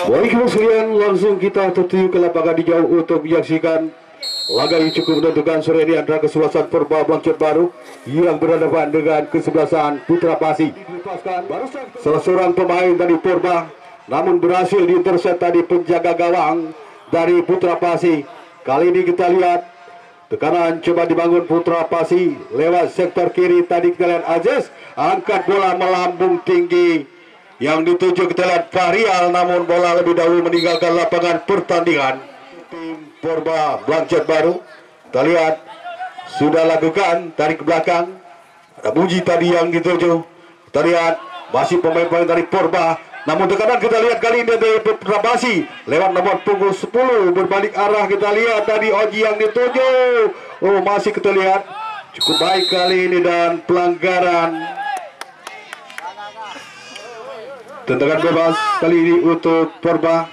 Baik sekalian, langsung kita tertuju ke lapangan di jauh untuk menyaksikan laga yang cukup menentukan sore ini antara kesebelasan Purba Bangkit Baru yang berhadapan dengan kesebelasan Putra Pasi. Salah seorang pemain dari Purba namun berhasil diintercept tadi penjaga gawang dari Putra Pasi. Kali ini kita lihat tekanan coba dibangun Putra Pasi lewat sektor kiri. Tadi kita lihat Aziz angkat bola melambung tinggi. Yang dituju kita lihat Fahrial, namun bola lebih dahulu meninggalkan lapangan pertandingan. Tim Purba Bangkit Baru kita lihat sudah lakukan tarik ke belakang. Ada Muji tadi yang dituju. Kita lihat masih pemain-pemain dari Purba. Namun tekanan kita lihat kali ini dari Putra Pasi lewat nomor punggung 10 berbalik arah. Kita lihat tadi Oji yang dituju. Oh, masih kita lihat cukup baik kali ini dan pelanggaran. Tendangan bebas kali ini untuk Purba.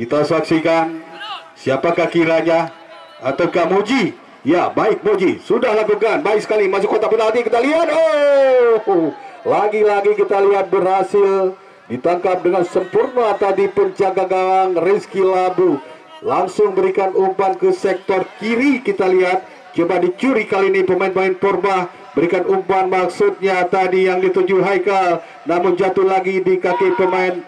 Kita saksikan siapakah kiranya, ataukah Muji? Ya, baik Muji sudah lakukan baik sekali masuk kotak penalti. Kita lihat, oh, lagi-lagi kita lihat berhasil ditangkap dengan sempurna tadi penjaga gawang Rizky Labu. Langsung berikan umpan ke sektor kiri. Kita lihat coba dicuri kali ini pemain-pemain Purba. Berikan umpan maksudnya tadi yang dituju Haikal, namun jatuh lagi di kaki pemain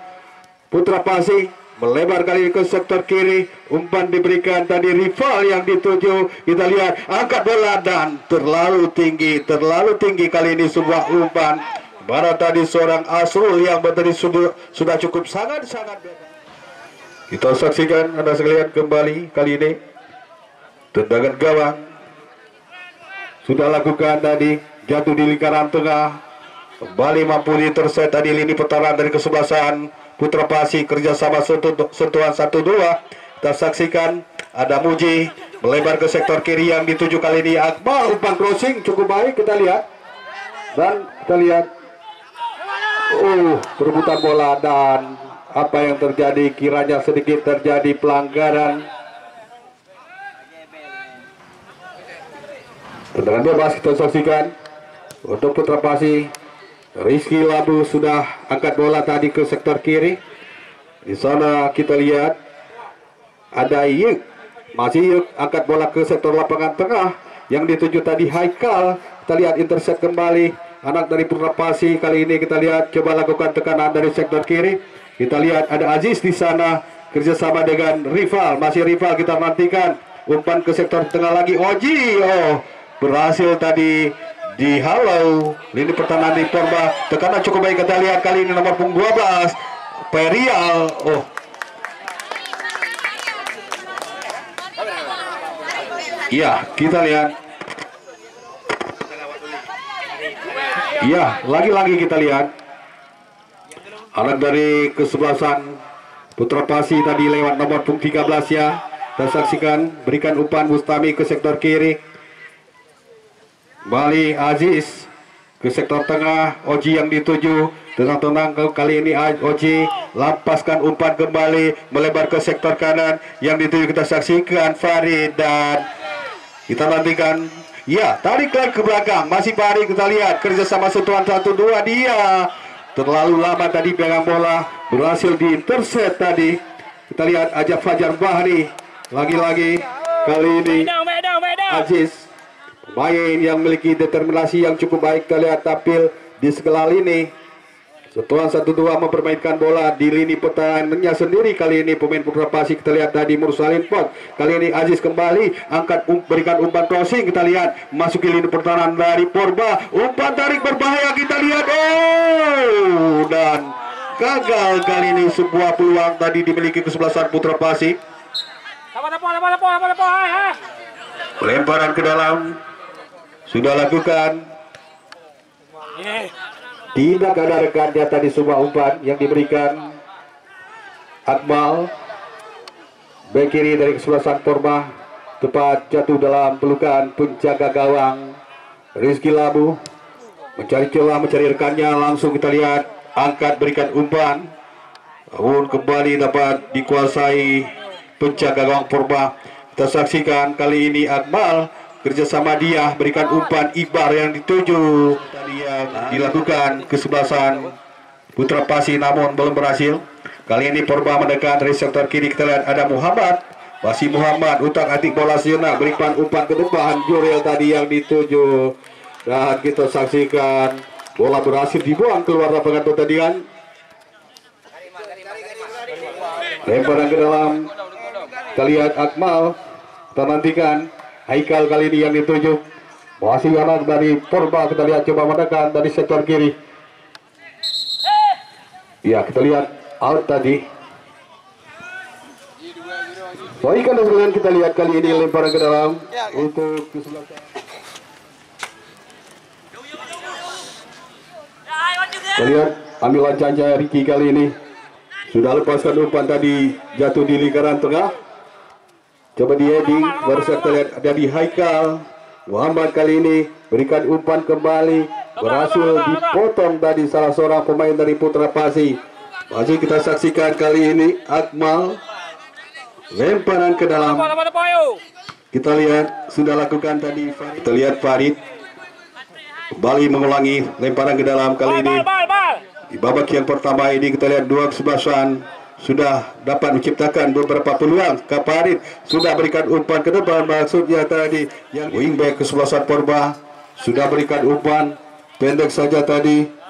Putra Pasi. Melebar kali ini ke sektor kiri. Umpan diberikan tadi rival yang dituju. Kita lihat angkat bola dan terlalu tinggi kali ini sebuah umpan. Mana tadi seorang Asrul yang tadi sudah cukup sangat. Kita saksikan Anda sekalian kembali kali ini tendangan gawang. Sudah lakukan tadi jatuh di lingkaran tengah. Kembali mampu intercept tadi lini pertahanan dari kesebelasan Putra Pasi. Kerjasama sentuhan 1-2. Kita saksikan ada Muji melebar ke sektor kiri yang dituju kali ini Akmal. Umpan crossing cukup baik kita lihat. Dan kita lihat perebutan bola dan apa yang terjadi, kiranya sedikit terjadi pelanggaran. Tendangan bebas kita saksikan untuk Putra Pasi. Rizky Labu sudah angkat bola tadi ke sektor kiri. Di sana kita lihat ada Yuk, masih Yuk angkat bola ke sektor lapangan tengah yang dituju tadi Haikal. Kita lihat intercept kembali anak dari Putra Pasi. Kali ini kita lihat coba lakukan tekanan dari sektor kiri. Kita lihat ada Aziz di sana kerjasama dengan rival, masih rival. Kita nantikan umpan ke sektor tengah lagi Oji. Berhasil tadi dihalau lini pertahanan di Purba. Tekanan cukup baik kita lihat kali ini nomor punggung 12 Fahrial. Iya, kita lihat. Iya, lagi-lagi kita lihat anak dari kesebelasan Putra Pasi tadi lewat nomor punggung 13 ya. Kita saksikan berikan umpan Bustami ke sektor kiri. Bali Aziz ke sektor tengah. Oji yang dituju. Tenang-tenang kali ini Oji lapaskan umpan kembali melebar ke sektor kanan yang dituju. Kita saksikan Farid dan kita nantikan. Ya, tarik lagi ke belakang. Masih Farid kita lihat kerjasama sentuhan 1-2. Dia terlalu lama tadi pegang bola. Berhasil diintercept tadi. Kita lihat Ajak Fajar Bahri. Lagi-lagi kali ini Aziz, pemain yang memiliki determinasi yang cukup baik. Kita lihat tampil di segala lini. Sentuhan 1-2 mempermainkan bola di lini pertahanannya sendiri. Kali ini pemain Putra Pasi kita lihat tadi Mursalin Pot. Kali ini Aziz kembali angkat berikan umpan crossing. Kita lihat masuki lini pertahanan dari Purba. Umpan tarik berbahaya kita lihat. Dan gagal kali ini sebuah peluang tadi dimiliki kesebelasan Putra Pasi. Lemparan ke dalam sudah lakukan. Tidak ada rekannya tadi sebuah umpan yang diberikan Akmal. Bek kiri dari kesebelasan Purba tepat jatuh dalam pelukan penjaga gawang Rizky Labu. Mencari celah, mencari rekannya. Langsung kita lihat angkat berikan umpan. Namun kembali dapat dikuasai penjaga gawang Purba. Kita saksikan kali ini Akmal kerjasama dia berikan umpan Iqbar yang dituju tadi yang dilakukan kesebelasan Putra Pasi namun belum berhasil. Kali ini Purba mendekat dari sektor kiri. Kita lihat ada Muhammad. Masih Muhammad utak-atik bola Siena, berikan umpan ke depan. Jurel tadi yang dituju, dan kita saksikan bola berhasil dibuang keluar lapangan pertandingan. Lemparan ke dalam. Kita lihat Akmal. Kita nantikan Haikal kali ini yang dituju. Masih anak dari Purba. Kita lihat coba mendekat dari sektor kiri. Ya, kita lihat out tadi. Baikkan sekalian, kita lihat kali ini lemparan ke dalam untuk ke sebelah. Kita lihat ambilan Janja Riki kali ini sudah lepaskan umpan tadi, jatuh di lingkaran tengah. Coba di heading, baru kita lihat ada di Haikal. Muhammad kali ini berikan umpan kembali, berhasil dipotong tadi salah seorang pemain dari Putra Pasi. Masih kita saksikan kali ini Akmal. Lemparan ke dalam. Kita lihat sudah lakukan tadi. Kita lihat Farid kembali mengulangi lemparan ke dalam kali ini. Di babak yang pertama ini kita lihat dua kesebelasan sudah dapat menciptakan beberapa peluang. Farid sudah berikan umpan ke depan, maksudnya tadi yang wingback kesebelasan Purba sudah berikan umpan pendek saja tadi.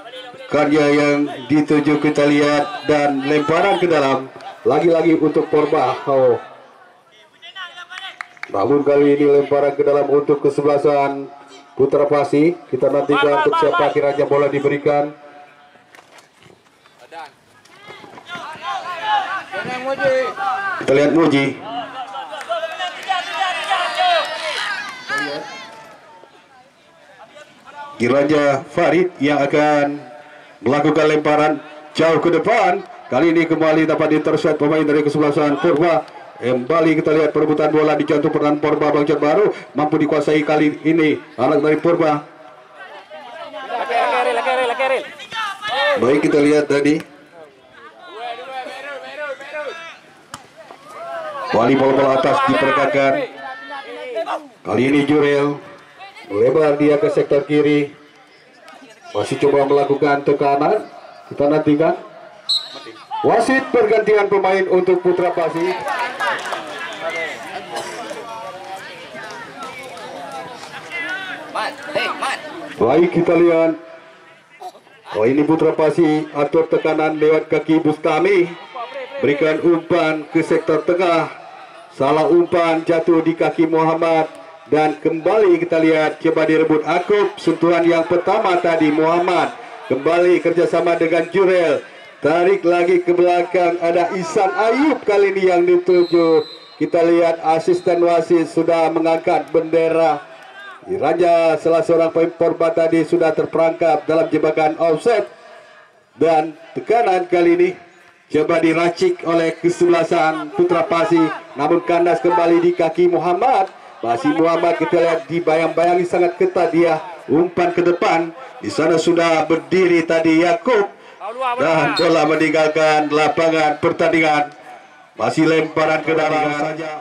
Karya yang dituju kita lihat, dan lemparan ke dalam lagi-lagi untuk Purba. Namun kali ini lemparan ke dalam untuk kesebelasan Putra Pasi. Kita nantikan untuk siapa kiranya bola diberikan. Kita lihat Muji. Kiranya Farid yang akan melakukan lemparan jauh ke depan. Kali ini kembali dapat intercept pemain dari kesebelasan Purba. Kembali kita lihat perebutan bola di jantung pertahanan Purba. Bangkit baru mampu dikuasai kali ini anak dari Purba. Baik, kita lihat tadi kembali bola atas diperagakan. Kali ini Jurel melebar dia ke sektor kiri. Masih coba melakukan tekanan. Kita nantikan wasit pergantian pemain untuk Putra Pasi. Baik, kita lihat. Oh, ini Putra Pasi atur tekanan lewat kaki Bustami. Berikan umpan ke sektor tengah. Salah umpan, jatuh di kaki Muhammad. Dan kembali kita lihat, coba direbut Akub. Sentuhan yang pertama tadi Muhammad. Kembali kerjasama dengan Jurel. Tarik lagi ke belakang, ada Ihsan Ayub kali ini yang dituju. Kita lihat asisten wasit sudah mengangkat bendera. Raja salah seorang pemain Purba tadi sudah terperangkap dalam jebakan offset. Dan tekanan kali ini coba diracik oleh kesebelasan Putra Pasi. Namun kandas kembali di kaki Muhammad. Masih Muhammad, kita lihat dibayang-bayangi sangat ketat dia. Umpan ke depan. Di sana sudah berdiri tadi Yakub. Dan bola meninggalkan lapangan pertandingan. Masih lemparan ke dalam saja.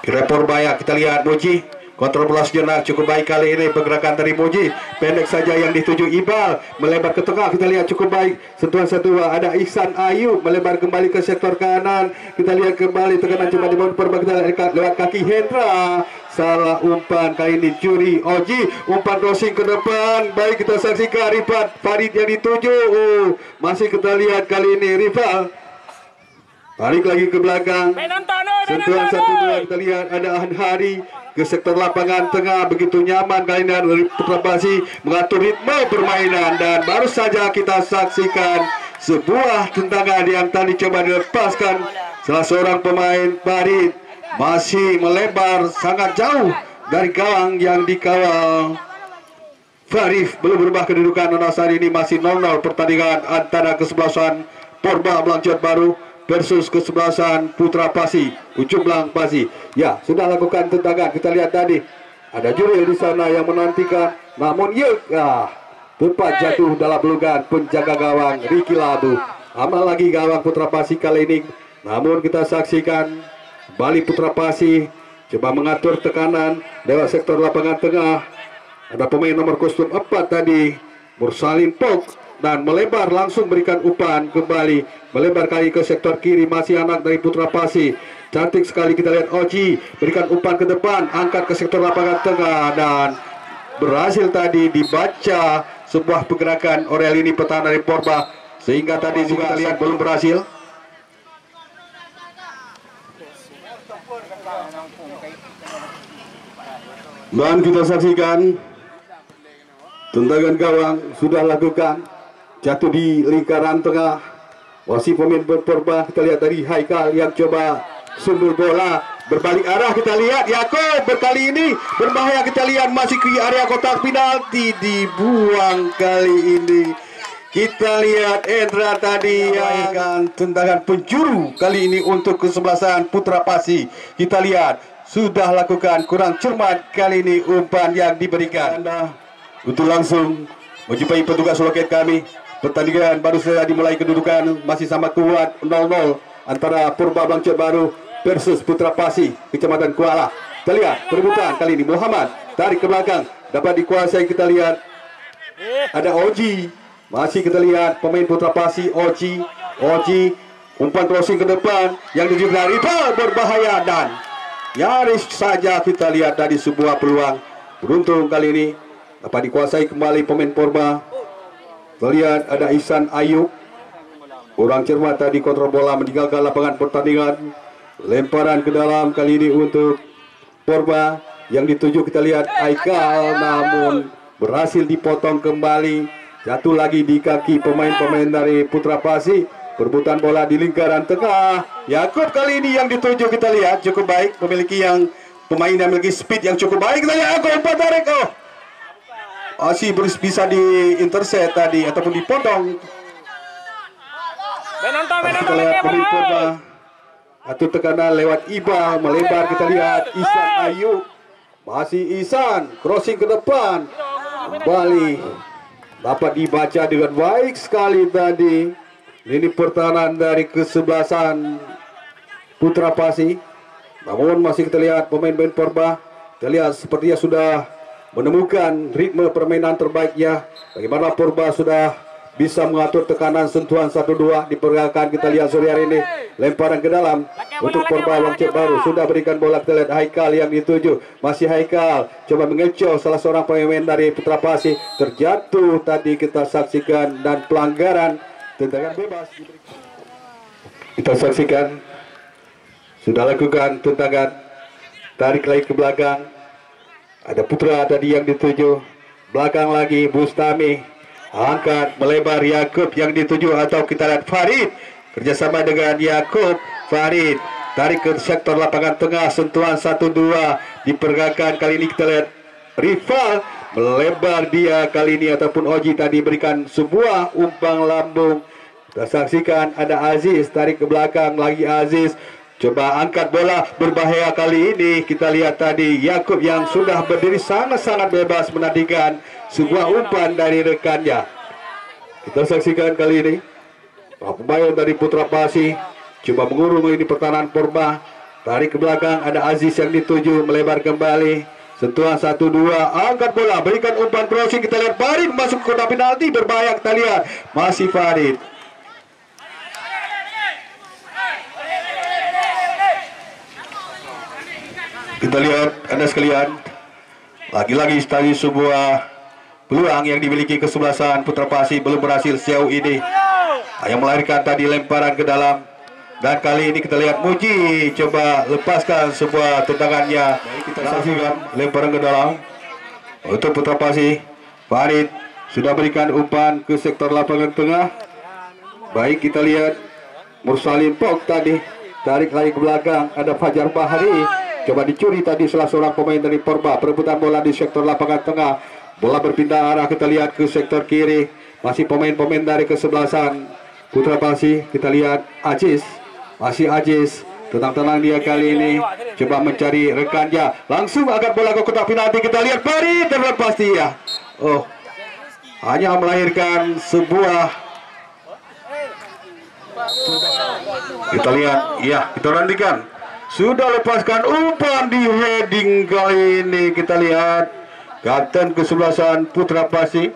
Kira Purbaya, kita lihat Muji. Kontrol bola sejenak cukup baik kali ini. Pergerakan dari Muji, pendek saja yang dituju Ibal. Melebar ke tengah, kita lihat cukup baik. Sentuhan satu, ada Ihsan Ayub. Melebar kembali ke sektor kanan. Kita lihat kembali tekanan coba di bawah Purba. Kita lihat lewat kaki Hendra. Salah umpan kali ini Juri Oji. Umpan crossing ke depan. Baik, kita saksikan Rifat Farid yang dituju. Masih kita lihat kali ini Rifat. Tarik lagi ke belakang. Sentuhan satu dua, kita lihat ada Anhari ke sektor lapangan tengah. Begitu nyaman kali ini dari Putra Pasi mengatur ritme permainan. Dan baru saja kita saksikan sebuah tendangan yang tadi coba dilepaskan salah seorang pemain Farid. Masih melebar sangat jauh dari gawang yang dikawal Farif. Belum berubah kedudukan. Saat ini masih 0-0 pertandingan antara kesebelasan Purba Blanchot Baru versus kesebelasan Putra Pasi, Ucublang Pasi. Ya, sudah lakukan tendangan. Kita lihat tadi ada Juril di sana yang menantikan. Namun tepat jatuh dalam pelukan penjaga gawang Riki Labu. Amal lagi gawang Putra Pasi kali ini. Namun kita saksikan kembali Putra Pasi coba mengatur tekanan lewat sektor lapangan tengah. Ada pemain nomor kostum 4 tadi, Mursalin Pok. dan melebar langsung berikan umpan kembali, melebar kali ke sektor kiri, masih anak dari Putra Pasi. Cantik sekali kita lihat Oji berikan umpan ke depan, angkat ke sektor lapangan tengah dan berhasil tadi dibaca sebuah pergerakan Aurelini pertahanan dari Porba, sehingga tadi juga kita lihat belum berhasil. Dan kita saksikan tendangan gawang sudah lakukan, jatuh di lingkaran tengah. Wasit pemain Porba, kita lihat dari Haikal yang coba sundul bola berbalik arah, kita lihat Yakob berkali ini berbahaya, kita lihat masih ke area kotak penalti, dibuang kali ini. Kita lihat Endra tadi yang tendangan penjuru kali ini untuk kesebelasan Putra Pasi. Kita lihat sudah lakukan kurang cermat kali ini umpan yang diberikan. Untuk langsung menjumpai petugas loket kami. Pertandingan baru saja dimulai, kedudukan masih sama kuat 0-0 antara Purba Bangcet Baru versus Putra Pasi Kecamatan Kuala. Kita lihat perebutan kali ini, Muhammad tarik ke belakang, dapat dikuasai. Kita lihat ada Oji, masih kita lihat pemain Putra Pasi Oji umpan crossing ke depan yang dituju dari berbahaya dan nyaris saja kita lihat tadi sebuah peluang beruntung kali ini dapat dikuasai kembali pemain Porba. Terlihat ada Ihsan Ayub, kurang cermat tadi kontrol bola meninggalkan lapangan pertandingan. Lemparan ke dalam kali ini untuk Porba yang dituju kita lihat Aikal, namun berhasil dipotong kembali, jatuh lagi di kaki pemain-pemain dari Putra Pasi. Perebutan bola di lingkaran tengah. Yakub kali ini yang dituju kita lihat cukup baik, memiliki yang pemain yang memiliki speed yang cukup baik. Kita lihat Yakub umpan tarik, masih bisa di intercept tadi ataupun dipotong. Kita lihat pemain Porba atau tekanan lewat Iba melebar, kita lihat Ihsan Ayub, masih Ihsan crossing ke depan kembali, dapat dibaca dengan baik sekali tadi. Ini pertahanan dari kesebelasan Putra Pasi, namun masih kita lihat pemain-pemain Porba, kita lihat sepertinya sudah menemukan ritme permainan terbaiknya. Bagaimana Porba sudah bisa mengatur tekanan sentuhan 1-2 diperagakan. Kita lihat sore hari ini lemparan ke dalam untuk Porba Bangcet Baru, sudah berikan bola, kita lihat Haikal yang dituju, masih Haikal coba mengecoh salah seorang pemain dari Putra Pasi, terjatuh tadi kita saksikan, dan pelanggaran tendangan bebas kita saksikan. Sudah lakukan tendangan tarik lagi ke belakang, ada Putra tadi yang dituju, belakang lagi Bustami angkat melebar, Yakub yang dituju atau kita lihat Farid kerjasama dengan Yakub. Farid tarik ke sektor lapangan tengah, sentuhan 1-2 diperagakan. Kali ini kita lihat rival melebar dia kali ini, ataupun Oji tadi berikan sebuah umpan lambung. Kita saksikan ada Aziz tarik ke belakang lagi, Aziz coba angkat bola berbahaya. Kali ini kita lihat tadi Yakub yang sudah berdiri sangat-sangat bebas menantikan sebuah umpan dari rekannya. Kita saksikan kali ini pemain dari Putra Pasi coba mengurung ini pertahanan Porba, tarik ke belakang, ada Aziz yang dituju melebar kembali, sentuhan 1-2 angkat bola berikan umpan crossing. Kita lihat Farid masuk ke kotak penalti, berbahaya. Kita lihat masih Farid. Kita lihat Anda sekalian, lagi-lagi tadi sebuah peluang yang dimiliki kesebelasan Putra Pasi belum berhasil sejauh ini, yang melahirkan tadi lemparan ke dalam. Dan kali ini kita lihat Muji coba lepaskan sebuah tendangannya. Kita saksikan lemparan ke dalam untuk Putra Pasi. Farid sudah berikan umpan ke sektor lapangan tengah. Baik, kita lihat Mursalin Pok tadi tarik lagi ke belakang, ada Fajar Bahari coba dicuri tadi salah seorang pemain dari Porba. Perebutan bola di sektor lapangan tengah, bola berpindah arah, kita lihat ke sektor kiri, masih pemain-pemain dari kesebelasan Putra Pasi. Kita lihat Aziz, masih Aziz tenang-tenang dia kali ini coba mencari rekannya, langsung angkat bola ke kotak penalti. Kita lihat Farid terlepas dia, hanya melahirkan sebuah, kita lihat, ya kita nantikan, sudah lepaskan umpan di heading kali ini. Kita lihat kapten kesebelasan Putra Pasi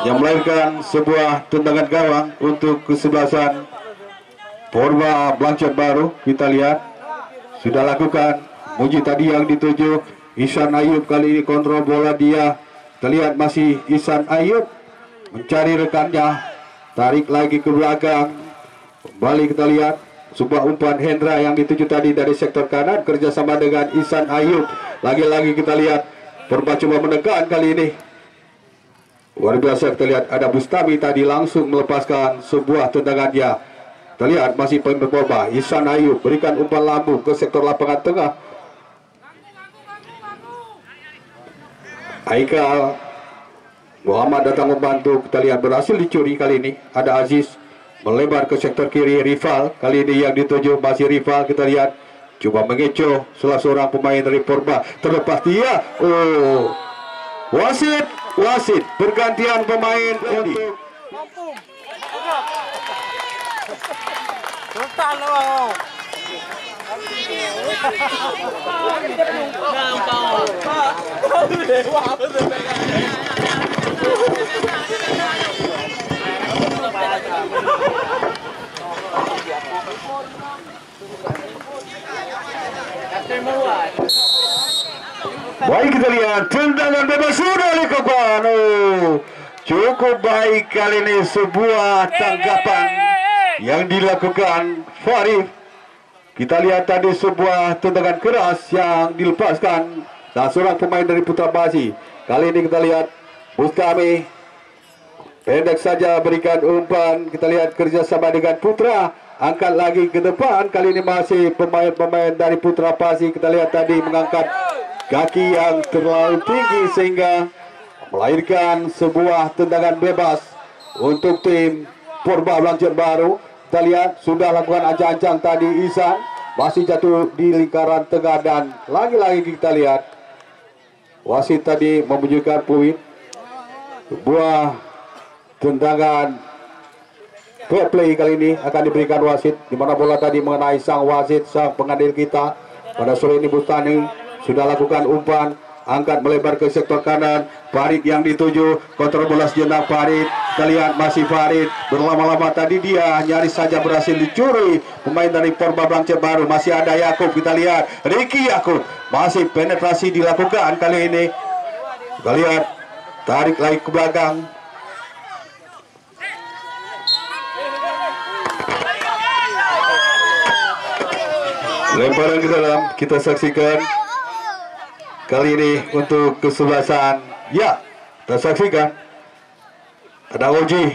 yang melahirkan sebuah tendangan gawang untuk kesebelasan Purba Blanchard Baru. Kita lihat sudah lakukan Muji tadi yang dituju Ihsan Ayub, kali ini kontrol bola dia. Kita lihat masih Ihsan Ayub mencari rekannya, tarik lagi ke belakang. Kembali kita lihat sebuah umpan Hendra yang dituju tadi dari sektor kanan, kerjasama dengan Ihsan Ayub. Lagi-lagi kita lihat Purba coba menekan kali ini. Luar biasa, kita lihat ada Bustami tadi langsung melepaskan sebuah tendangan dia. Kita lihat masih pemain Purba, Ihsan Ayub berikan umpan lambung ke sektor lapangan tengah. Haikal Muhammad datang membantu. Kita lihat berhasil dicuri kali ini. Ada Aziz melebar ke sektor kiri rival. Kali ini yang dituju masih rival. Kita lihat coba mengecoh salah seorang pemain dari Purba. Terlepas dia. Oh, wasit pergantian pemain untuk baik, kita lihat tendangan bebas sudah dilakukan. Oh, cukup baik kali ini sebuah tanggapan yang dilakukan Farid. Kita lihat tadi sebuah tendangan keras yang dilepaskan dan seorang pemain dari Putra Pasi. Kali ini kita lihat Bustami pendek saja berikan umpan. Kita lihat kerjasama dengan Putra, angkat lagi ke depan. Kali ini masih pemain-pemain dari Putra Pasi. Kita lihat tadi mengangkat kaki yang terlalu tinggi sehingga melahirkan sebuah tendangan bebas untuk tim Purba Blanchard Baru. Kita lihat sudah lakukan ancang-ancang tadi Ihsan, masih jatuh di lingkaran tengah dan lagi-lagi kita lihat wasit tadi menunjukkan poin. Sebuah tendangan fair play kali ini akan diberikan wasit, di mana bola tadi mengenai sang wasit, sang pengadil kita. Pada sore ini Bustani sudah lakukan umpan, angkat melebar ke sektor kanan. Farid yang dituju, kontrol bola sejenak Farid. Kita lihat masih Farid berlama-lama tadi dia nyaris saja berhasil dicuri pemain dari Purba Blanchard Baru. Masih ada Yakub, kita lihat Ricky Yakub masih penetrasi dilakukan kali ini. Kita lihat tarik lagi ke belakang. Lemparan ke dalam kita saksikan kali ini untuk kesebelasan. Ya, kita saksikan ada Oji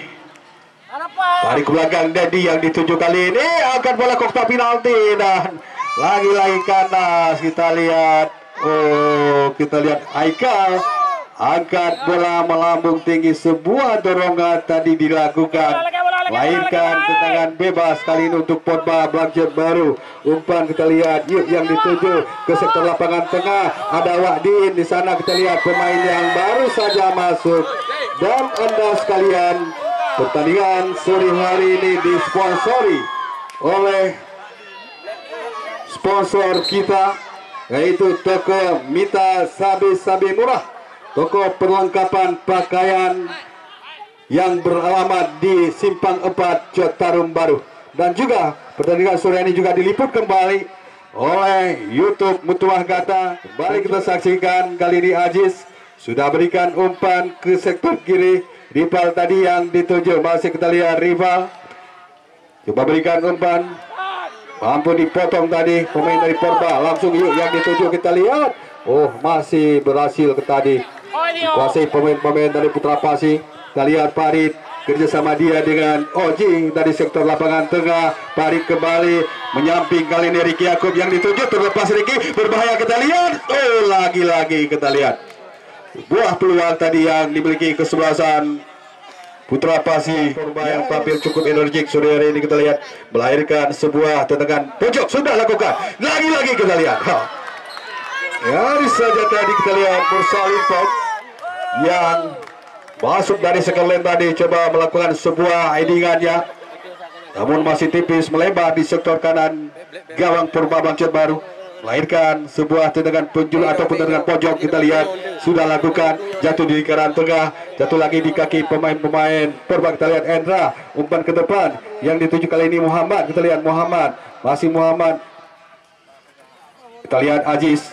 tarik ke belakang. Dedi yang dituju kali ini akan bola kotak penalti dan lagi-lagi kanas. Kita lihat, oh, kita lihat Haikal angkat bola melambung tinggi. Sebuah dorongan tadi dilakukan, lahirkan tendangan bebas kali ini untuk Purba Blanchard Baru. Umpan kita lihat yuk yang dituju ke sektor lapangan tengah. Ada Wahdin di sana. Kita lihat pemain yang baru saja masuk. Dan Anda sekalian, pertandingan sore hari ini disponsori oleh sponsor kita, yaitu toko Mita Sabi Murah, toko perlengkapan pakaian yang beralamat di Simpang 4 Citarum Baru. Dan juga pertandingan sore ini juga diliput kembali oleh YouTube Mutuah Gata. Kembali kita saksikan kali ini Aziz sudah berikan umpan ke sektor kiri. Rival tadi yang dituju, masih kita lihat rival coba berikan umpan, mampu dipotong tadi pemain dari Purba. Langsung yuk yang dituju, kita lihat, oh masih berhasil ke tadi dikuasai pemain-pemain dari Putra Pasi. Kita lihat Farid kerjasama dia dengan Oji dari sektor lapangan tengah. Farid kembali menyamping, kali ini Ricky Yakub yang dituju, terlepas Ricky, berbahaya. Kita lihat, oh lagi-lagi kita lihat buah peluang tadi yang dimiliki kesebelasan Putra Pasi. Purba yang tampil cukup energik sore hari ini, kita lihat melahirkan sebuah tendangan pojok sudah lakukan. Lagi-lagi kita lihat, nyaris saja tadi kita lihat Mursalin Pop yang masuk dari sekelen tadi, coba melakukan sebuah headingannya, namun masih tipis melebar di sektor kanan gawang Purba Blanchard Baru. melahirkan sebuah tendangan penjuru ataupun tendangan pojok. Kita lihat sudah lakukan, jatuh di lingkaran tengah, jatuh lagi di kaki pemain-pemain Porba. Kita lihat Endra, umpan ke depan yang dituju kali ini Muhammad. Kita lihat Muhammad, masih Muhammad. Kita lihat Aziz,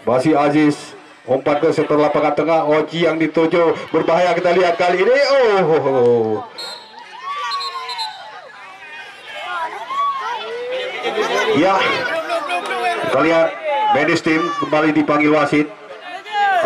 masih Aziz, umpan ke sektor lapangan tengah. Oji yang dituju, berbahaya. Kita lihat kali ini, ya, kita lihat medis tim kembali dipanggil wasit.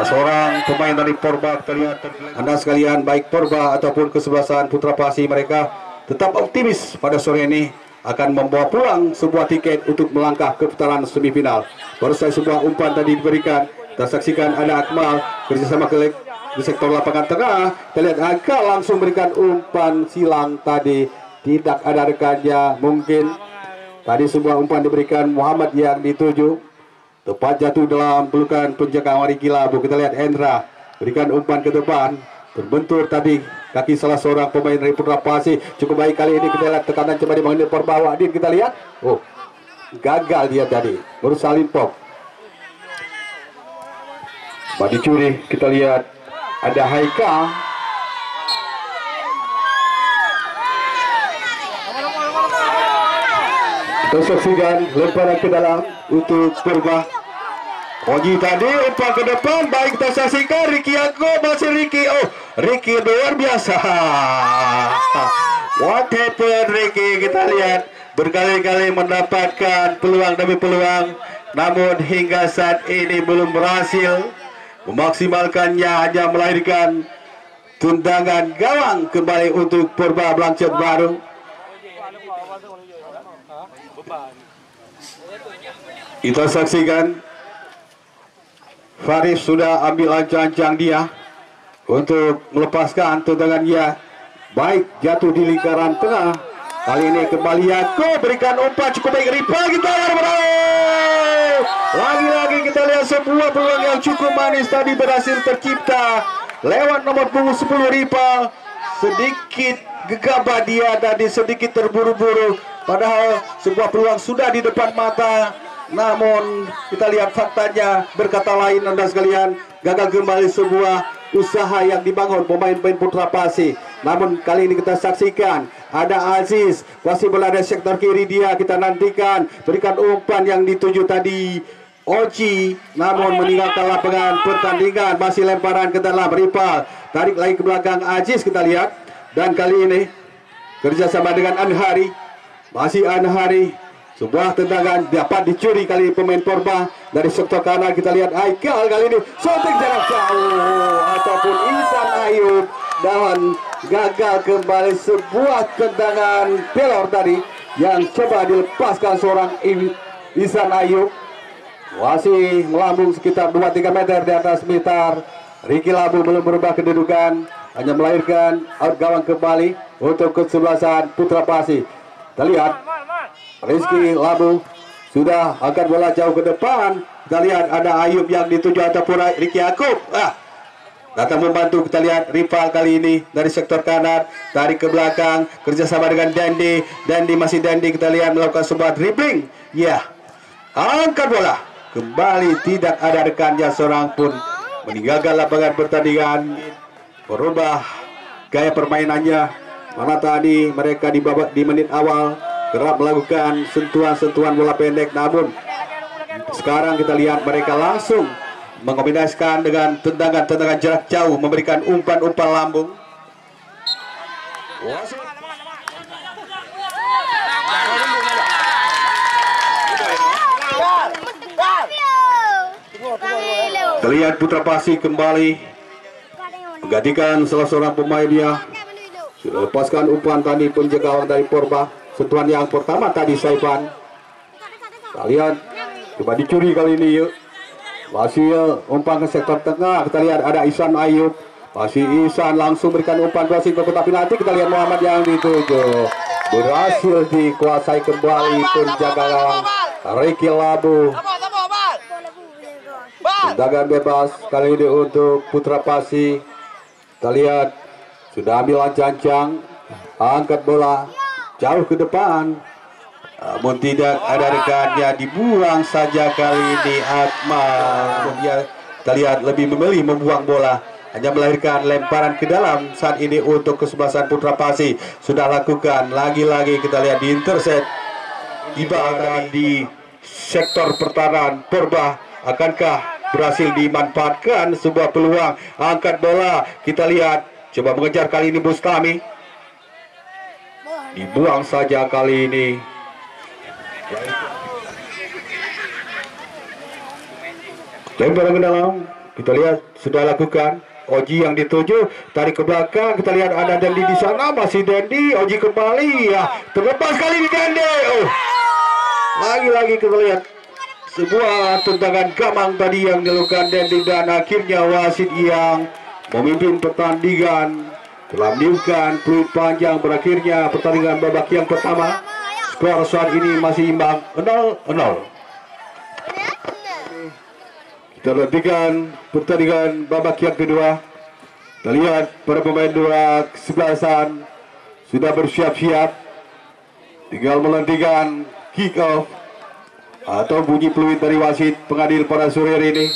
Seorang pemain dari Porba. Kita lihat Anda sekalian, baik Porba ataupun kesebelasan Putra Pasi, mereka tetap optimis pada sore ini akan membawa pulang sebuah tiket untuk melangkah ke putaran semifinal. Baru saja sebuah umpan tadi diberikan. Kita saksikan ada Akmal kerjasama ke di sektor lapangan tengah. Kita lihat Akmal langsung berikan umpan silang tadi, tidak ada rekannya. Mungkin tadi sebuah umpan diberikan Muhammad yang dituju, tepat jatuh dalam pelukan penjaga Riki Labu. Kita lihat Hendra berikan umpan ke depan, terbentur tadi kaki salah seorang pemain dari Putra Pasi. Cukup baik kali ini. Kita lihat tekanan coba dibangun Porbawa. Din, kita lihat, gagal dia tadi, baru salin pop. Badi curi. Kita lihat ada Haikal. Kita saksikan lemparan ke dalam untuk Porba. Oji tadi umpan ke depan, baik kita saksikan Ricky Yaakob, masih Ricky. Ricky luar biasa. What happened Ricky? Kita lihat berkali-kali mendapatkan peluang demi peluang, namun hingga saat ini belum berhasil memaksimalkannya, hanya melahirkan tendangan gawang kembali untuk Porba Blangcet Baru. Kita saksikan Faris sudah ambil ancang-ancang dia untuk melepaskan tendangannya, baik jatuh di lingkaran tengah. Kali ini kembali Yaakob berikan umpan cukup baik. Rival kita lagi-lagi kita lihat sebuah peluang yang cukup manis tadi berhasil tercipta lewat nomor punggung 10 Rival. Sedikit gegabah dia tadi, sedikit terburu-buru, padahal sebuah peluang sudah di depan mata. Namun kita lihat faktanya berkata lain, Anda sekalian. Gagal kembali sebuah usaha yang dibangun pemain-pemain Putra Pasi. Namun kali ini kita saksikan ada Aziz masih berada di sektor kiri dia. Kita nantikan berikan umpan yang dituju tadi Oji, namun meninggalkan lapangan pertandingan. Masih lemparan ke dalam Rival, tarik lagi ke belakang Aziz. Kita lihat, dan kali ini kerjasama dengan Anhari, masih Anhari. Sebuah tendangan dapat dicuri kali pemain Porba dari sektor kanan. Kita lihat Haikal kali ini shooting jarak jauh ataupun Ihsan Ayub, dan gagal kembali sebuah tendangan pelor tadi yang coba dilepaskan seorang Ihsan Ayub. Masih melambung sekitar 2-3 meter di atas mitar. Ricky Labu belum berubah kedudukan, hanya melahirkan out gawang kembali untuk kesebelasan Putra Pasi. Kita lihat Rizky Labu sudah angkat bola jauh ke depan. Kita lihat ada Ayub yang dituju ataupun Ricky Yaakob datang membantu. Kita lihat Rival kali ini dari sektor kanan, tarik ke belakang kerjasama dengan Dandi. Dandi masih Dandi, kita lihat melakukan sebuah dribbling. Ya, angkat bola kembali, tidak ada rekannya seorang pun. Meninggalkan lapangan pertandingan, berubah gaya permainannya. Mana tadi mereka di menit awal kerap melakukan sentuhan-sentuhan bola pendek, namun sekarang kita lihat mereka langsung mengombinasikan dengan tendangan-tendangan jarak jauh, memberikan umpan-umpan lambung. Terlihat Putra Pasi kembali menggantikan salah seorang pemainnya. Sudah lepaskan umpan tadi penjaga dari Porba. Sentuhan yang pertama tadi Saifan. Kalian coba dicuri kali ini yuk. Masih umpan ke sektor tengah. Kita lihat ada Ihsan Ayub. Masih Ihsan langsung berikan umpan crossing ke kotak penalti. Kita lihat Muhammad yang dituju. Berhasil dikuasai kembali penjaga gawang Ricky Labu. Tendangan bebas kali ini untuk Putra Pasi. Kita lihat sudah ambil ancang-ancang, angkat bola jauh ke depan. Namun tidak ada rekannya, dibuang saja kali ini Akmal. Dia kita lihat lebih memilih membuang bola, hanya melahirkan lemparan ke dalam saat ini untuk kesebelasan Putra Pasi. Sudah lakukan lagi-lagi kita lihat di intercept Iba di sektor pertahanan Purba. Akankah berhasil dimanfaatkan sebuah peluang angkat bola? Kita lihat, coba mengejar kali ini Bustami, dibuang saja kali ini. Lemparan ke dalam, kita lihat sudah lakukan. Oji yang dituju, tarik ke belakang, kita lihat ada Dendi di sana, masih Dendi. Oji kembali, ya terlepas kali ini Dendi. Lagi-lagi kita lihat sebuah tendangan gamang tadi yang dilakukan Dendi, dan akhirnya wasit yang memimpin pertandingan telah meniupkan peluit panjang. Berakhirnya pertandingan babak yang pertama. Skor saat ini masih imbang 0-0. Kita nantikan pertandingan babak yang kedua. Kita lihat para pemain dua kesebelasan sudah bersiap-siap, tinggal menantikan kick off atau bunyi peluit dari wasit pengadil pada sore hari ini.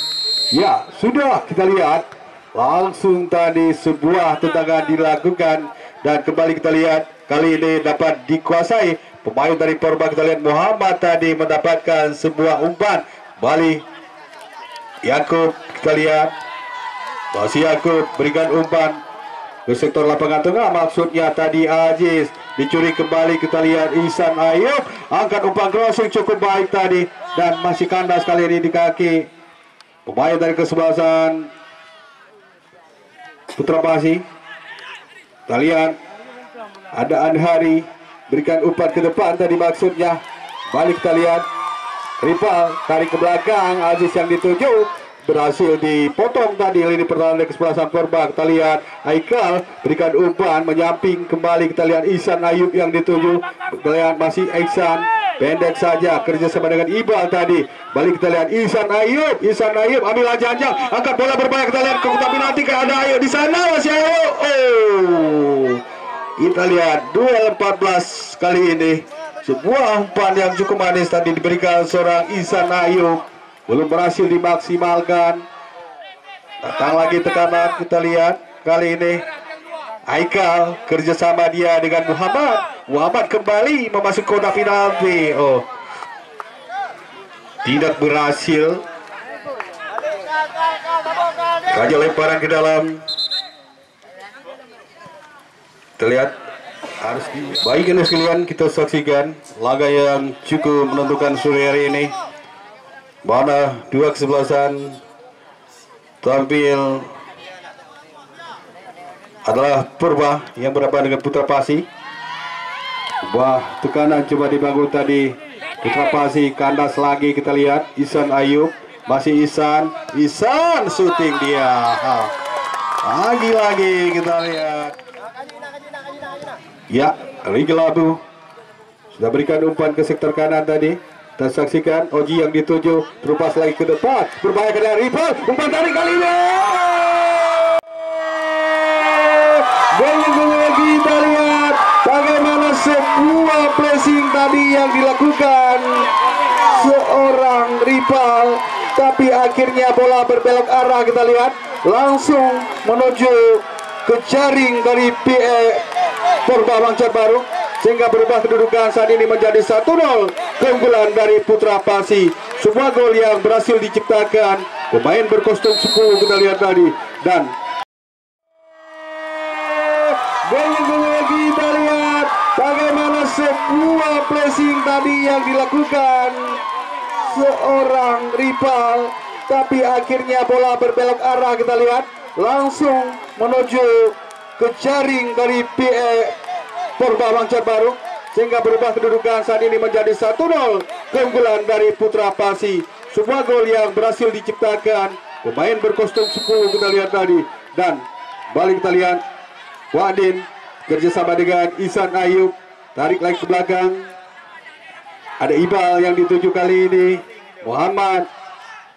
Ya, sudah kita lihat langsung tadi sebuah tendangan dilakukan, dan kembali kita lihat kali ini dapat dikuasai pemain dari Purba. Kita lihat Muhammad tadi mendapatkan sebuah umpan Bali. Yakub, kita lihat masih Yakub berikan umpan ke sektor lapangan tengah, maksudnya tadi Aziz. Dicuri kembali, kita lihat Ihsan Ayub angkat umpan crossing cukup baik tadi, dan masih kandas kali ini di kaki pemain dari kesebelasan Putra Pasi. Kita lihat ada Anhari berikan umpan ke depan tadi, maksudnya balik. Kita lihat Rival tarik ke belakang, Aziz yang dituju berhasil dipotong tadi lini pertahanan kesebelasan Purba. Kita lihat Aikal berikan umpan menyamping kembali, kita lihat Ihsan Ayub yang dituju. Kita lihat masih Ihsan, pendek saja kerjasama dengan Ibal tadi. Balik kita lihat Ihsan Ayub ambil janjang, angkat bola berbahaya. Kita lihat tapi nanti ada Ayub di sana, masih Ayub. Kita lihat duel 14 kali ini. Sebuah umpan yang cukup manis tadi diberikan seorang Ihsan Ayub, belum berhasil dimaksimalkan. Datang lagi tekanan, kita lihat kali ini Aikal kerjasama dia dengan Muhammad kembali memasuk kotak penalti. Tidak berhasil. Raja lemparan ke dalam. Kita lihat harus baik ini sekalian, kita saksikan laga yang cukup menentukan sore hari ini, mana dua kesebelasan tampil adalah Purba yang berhadapan dengan Putra Pasi. Tekanan coba dibangun tadi Putra Pasi, kandas lagi. Kita lihat Ihsan Ayub, masih Ihsan syuting dia. Lagi-lagi kita lihat. Ya, Rigi Labu sudah berikan umpan ke sektor kanan tadi. Kita saksikan Oji yang dituju, terupas lagi ke depan, berbahaya ke dalam rival, umpan tarik kali ini. Kita lihat bagaimana sebuah pressing tadi yang dilakukan seorang rival, tapi akhirnya bola berbelok arah. Kita lihat langsung menuju ke jaring dari Purba Banjarbaru, sehingga berubah kedudukan saat ini menjadi 1-0 keunggulan dari Putra Pasi. Sebuah gol yang berhasil diciptakan pemain berkostum 10 kita lihat tadi, dan kita lihat bagaimana sebuah pressing tadi yang dilakukan seorang rival, tapi akhirnya bola berbelok arah. Kita lihat langsung menuju ke jaring dari Purba Banjarbaru, sehingga berubah kedudukan saat ini menjadi 1-0 keunggulan dari Putra Pasi. Sebuah gol yang berhasil diciptakan pemain berkostum 10 kita lihat tadi, dan balik kita lihat Wadin kerjasama dengan Ihsan Ayub, tarik lagi ke belakang, ada Ibal yang dituju kali ini, Muhammad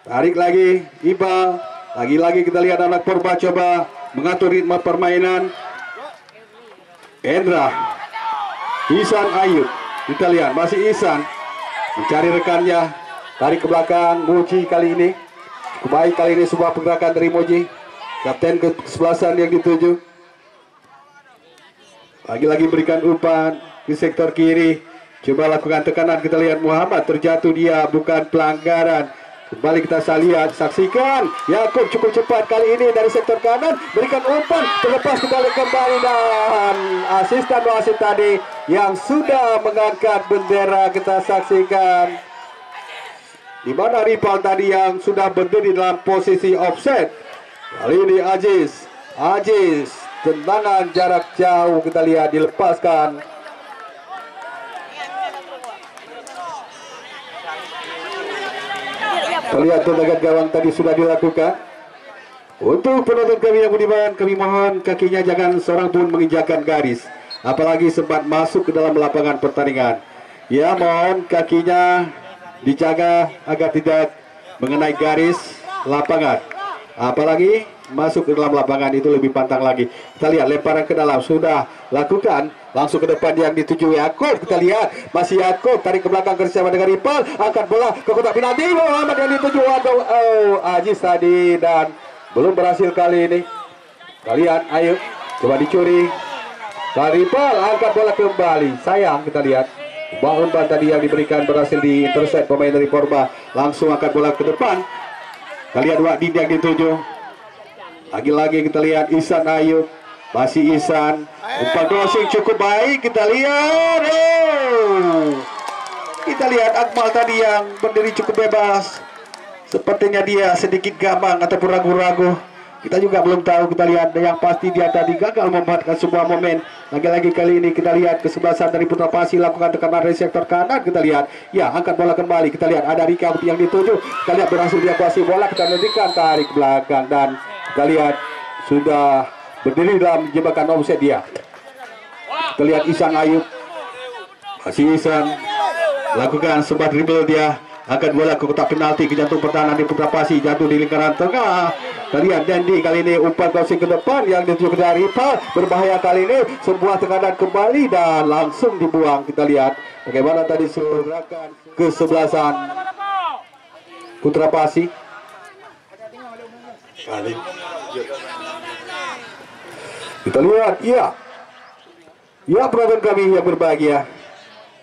tarik lagi, Ibal lagi-lagi. Kita lihat anak Purba coba mengatur ritme permainan. Endra, Ihsan Ayub, Kita lihat masih Ihsan mencari rekannya, tarik ke belakang. Moji kali ini cukup baik, kali ini sebuah pergerakan dari Moji, kapten ke-11 yang dituju. Lagi-lagi berikan umpan di sektor kiri, coba lakukan tekanan. Kita lihat Muhammad terjatuh, dia bukan pelanggaran. Kembali kita lihat, saksikan Yakub cukup cepat kali ini dari sektor kanan, berikan umpan, terlepas kembali dan asisten wasit tadi yang sudah mengangkat bendera. Kita saksikan di mana Ripal tadi yang sudah berdiri dalam posisi offset. Kali ini Aziz tendangan jarak jauh, kita lihat dilepaskan. Lihat tendangan gawang tadi sudah dilakukan. Untuk penonton kami yang budiman, kami mohon kakinya jangan seorang pun menginjakkan garis, apalagi sempat masuk ke dalam lapangan pertandingan. Ya, mohon kakinya dijaga agar tidak mengenai garis lapangan, apalagi masuk ke dalam lapangan, itu lebih pantang lagi. Kita lihat lemparan ke dalam sudah lakukan, langsung ke depan yang dituju Yakub. Kita lihat masih Yakub, tarik ke belakang bersama dengan Ripal, angkat bola ke kotak penalti. Muhammad yang dituju, Aziz tadi dan belum berhasil kali ini. Kalian ayo coba dicuri. Ripal angkat bola kembali, sayang. Kita lihat umpan tadi yang diberikan berhasil di intercept pemain dari Porba, langsung angkat bola ke depan. Kalian Wadid yang dituju. Lagi-lagi kita lihat Ihsan Ayub, masih Ihsan, umpan crossing cukup baik. Kita lihat, kita lihat Akmal tadi yang berdiri cukup bebas. Sepertinya dia sedikit gamang ataupun ragu-ragu. Kita juga belum tahu. Kita lihat yang pasti dia tadi gagal memanfaatkan sebuah momen. Lagi-lagi kali ini kita lihat kesebelasan dari Putra Pasi, lakukan tekanan dari sektor kanan. Kita lihat, ya, angkat bola kembali. Kita lihat ada Rika yang dituju. Kita lihat berhasil dia kuasai bola. Kita nantikan tarik belakang dan kita lihat sudah berdiri dalam jebakan offset dia. Kita lihat Ihsan Ayub, masih Ihsan lakukan sempat dribble dia, angkat bola ke kotak penalti, ke jantung pertahanan di Putra Pasi, jatuh di lingkaran tengah. Kita lihat Dendi kali ini umpan crossing ke depan yang dituju ke dari Ripal, berbahaya kali ini, sebuah tekanan kembali dan langsung dibuang. Kita lihat bagaimana tadi gerakan kesebelasan Putra Pasi. Kita lihat, ya penonton kami yang berbahagia,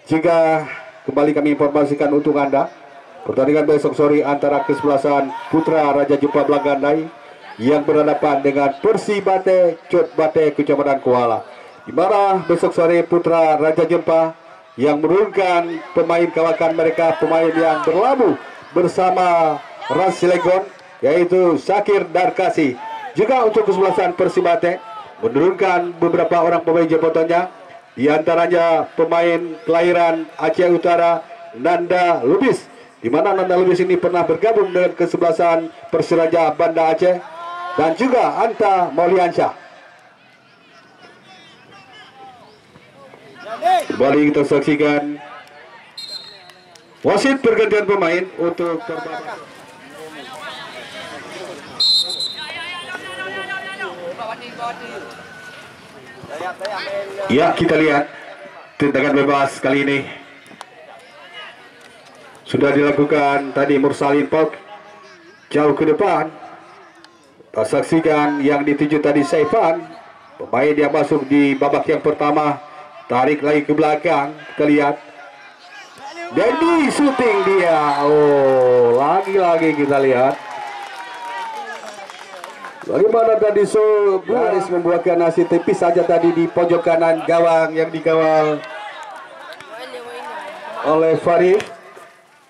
jika kembali kami informasikan untuk Anda, pertandingan besok sore antara kesebelasan Putra Raja Jempa Belagandai yang berhadapan dengan Persibate Cotbate Kecamatan Kuala, di mana besok sore Putra Raja Jempa yang menurunkan pemain kawakan mereka, pemain yang berlabuh bersama Ras Cilegon, yaitu Syakir Darkasi. Juga untuk kesebelasan Persibate menurunkan beberapa orang pemain jabatannya, di antaranya pemain kelahiran Aceh Utara Nanda Lubis, di mana Nanda Lubis ini pernah bergabung dengan kesebelasan Persiraja Banda Aceh, dan juga Anta Mauliansyah. Kembali kita saksikan wasit pergantian pemain untuk Perbanas. Ya, kita lihat tendangan bebas kali ini sudah dilakukan tadi. Mursalin Pok jauh ke depan. Kita saksikan yang dituju tadi Saifan, pemain yang masuk di babak yang pertama, tarik lagi ke belakang. Kita lihat Dendi shooting dia. Lagi-lagi kita lihat bagaimana tadi Garis membuatkan nasi tipis saja tadi di pojok kanan gawang yang dikawal oleh Farid,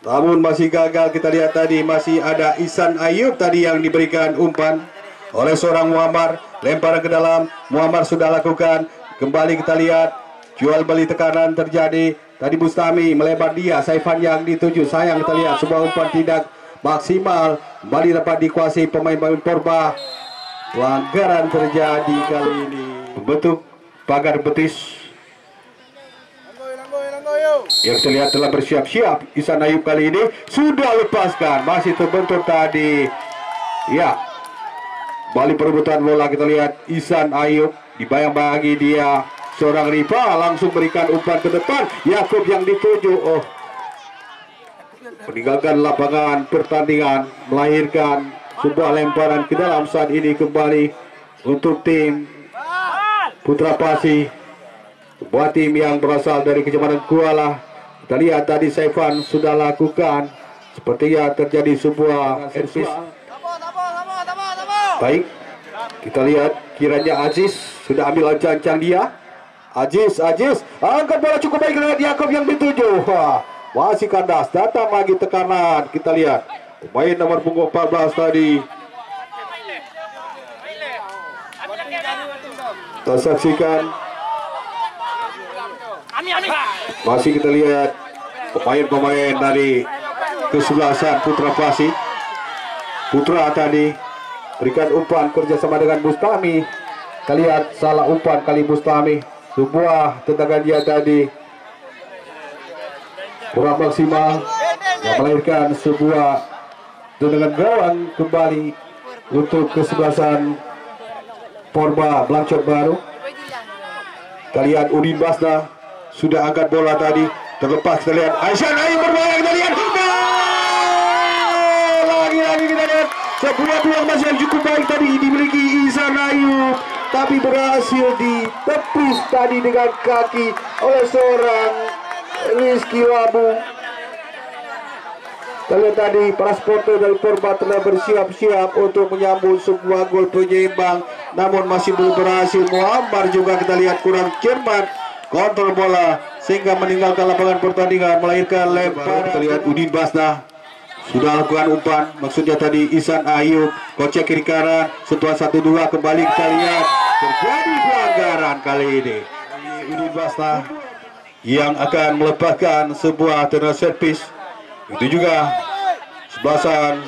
namun masih gagal. Kita lihat tadi masih ada Ihsan Ayub tadi yang diberikan umpan oleh seorang Muammar, lemparan ke dalam. Muammar sudah lakukan, kembali kita lihat jual beli tekanan terjadi. Tadi Bustami melebar dia, Saifan yang dituju, sayang. Kita lihat sebuah umpan tidak maksimal, kembali dapat dikuasai pemain-pemain Porba. Pelanggaran terjadi kali ini, bentuk pagar betis yang terlihat telah bersiap-siap. Ihsan Ayub kali ini sudah lepaskan, masih terbentur tadi. Ya, balik perebutan bola. Kita lihat Ihsan Ayub dibayang-bayangi dia, seorang Rifa langsung berikan umpan ke depan. Yakub yang dituju. Meninggalkan lapangan pertandingan, melahirkan sebuah lemparan ke dalam saat ini kembali untuk tim Putra Pasi, sebuah tim yang berasal dari Kecamatan Kuala. Kita lihat tadi Saifan sudah lakukan sepertinya terjadi sebuah servis. Baik, kita lihat kiranya Aziz sudah ambil ancang-ancang dia. Aziz angkat bola cukup baik dengan Yakub yang dituju. Masih kandas, datang lagi tekanan. Kita lihat pemain nomor punggung 14 tadi. Kita saksikan. Masih kita lihat pemain-pemain dari kesebelasan Putra Pasi. Putra tadi berikan umpan kerjasama dengan Bustami. Kita lihat salah umpan kali Bustami. Sebuah tendangan dia tadi kurang maksimal yang melahirkan sebuah tendangan gawang kembali untuk kesebelasan Porba Blancor Baru. Kita lihat Udin Basna sudah angkat bola tadi, terlepas. Kita lihat Aisyah Naim berbola. Kita lihat lagi kita lihat sebuah peluang masih yang cukup baik tadi dimiliki Ihsan Ayub, tapi berhasil ditepis tadi dengan kaki oleh seorang Rizky Wabu. Kalau tadi para supporter dari Porba telah bersiap-siap untuk menyambut sebuah gol penyeimbang, namun masih belum berhasil. Muammar juga kita lihat kurang cermat kontrol bola sehingga meninggalkan lapangan pertandingan, melahirkan lemparan. Kita lihat Udin Basna sudah lakukan umpan, maksudnya tadi Ihsan Ayub kocek kiri kanan, sentuhan 1-2 kembali. Kita lihat terjadi pelanggaran kali ini. Udin Basna yang akan melepaskan sebuah tendangan servis. Itu juga sebelasan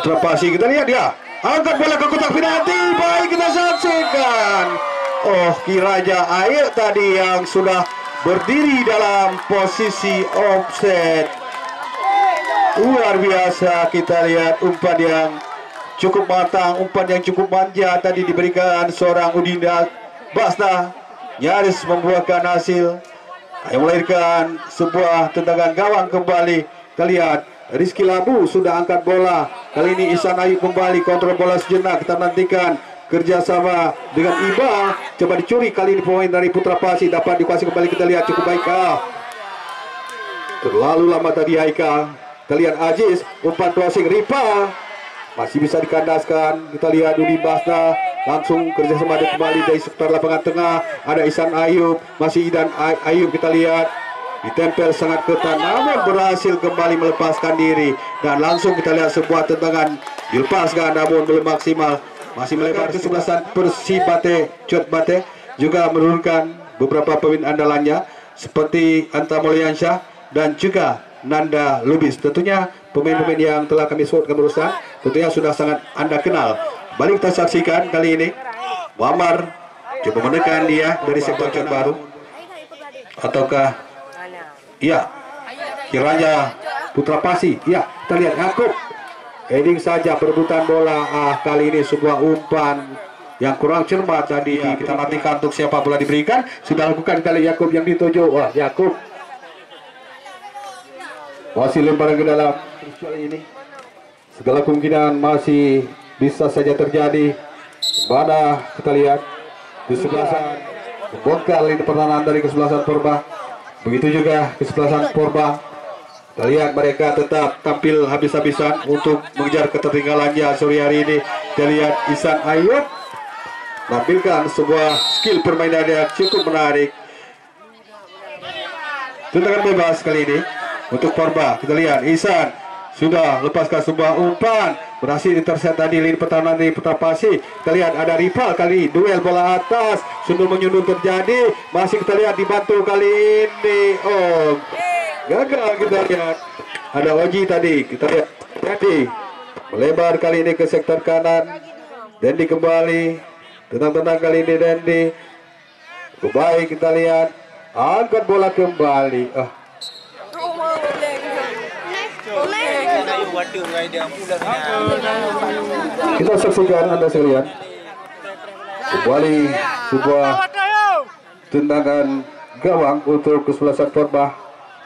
Terpasi. Kita lihat dia angkat bola ke kotak penalti. Baik, kita saksikan. Kiranya Air tadi yang sudah berdiri dalam posisi offset. Luar biasa. Kita lihat umpan yang cukup matang, umpan yang cukup manja tadi diberikan seorang Udin Basna, nyaris membuahkan hasil yang melahirkan sebuah tendangan gawang kembali. Kita lihat Rizky Labu sudah angkat bola. Kali ini Ihsan Ayub kembali kontrol bola sejenak. Kita nantikan kerjasama dengan Iba. Coba dicuri kali ini pemain dari Putra Pasi, dapat dikuasai kembali. Kita lihat cukup baik. Terlalu lama tadi Haikal. Kita lihat Aziz, umpan crossing Ripa masih bisa dikandaskan. Kita lihat Udin Basna langsung kerjasama dia kembali dari sekitar lapangan tengah. Ada Ihsan Ayub, masih Idan Ayub. Kita lihat ditempel sangat ketat, namun berhasil kembali melepaskan diri. Dan langsung kita lihat sebuah tendangan dilepaskan, namun belum maksimal. Masih melebar kesebelasan Persibate Cut Bate, juga menurunkan beberapa pemain andalannya seperti Anta Mulyansyah dan juga Nanda Lubis. Tentunya pemain-pemain yang telah kami sebutkan berusaha, tentunya sudah sangat Anda kenal. Balik kita saksikan kali ini Muammar coba menekan dia dari sektor Cut Baru, ataukah iya kiranya Putra Pasi. Iya, kita lihat Yakub heading saja perebutan bola. Kali ini sebuah umpan yang kurang cermat tadi. Kita nantikan untuk siapa bola diberikan. Sudah lakukan kali Yakub yang dituju. Yakub masih lemparan ke dalam. Ini segala kemungkinan masih bisa saja terjadi. Pada kita lihat di sebelasan bongkar lini pertahanan dari kesebelasan Porba. Begitu juga kesebelasan Porba. Kita lihat mereka tetap tampil habis-habisan untuk mengejar ketertinggalannya sore hari ini. Kita lihat Ihsan Ayub menampilkan sebuah skill permainan yang cukup menarik. Tendangan bebas kali ini untuk Porba. Kita lihat Ihsan sudah lepaskan sebuah umpan, berhasil intercept tadi lini pertahanan dari Putra Pasi. Kita lihat ada rival kali, duel bola atas, sundul menyundul terjadi. Masih kita lihat dibantu kali ini. Gagal. Kita lihat ada Oji tadi. Kita lihat jadi melebar kali ini ke sektor kanan. Dendi kembali, tenang kali ini Dendi. Baik, kita lihat angkat bola kembali. Kita saksikan Anda sekalian kembali sebuah tendangan gawang untuk kesebelasan Purba.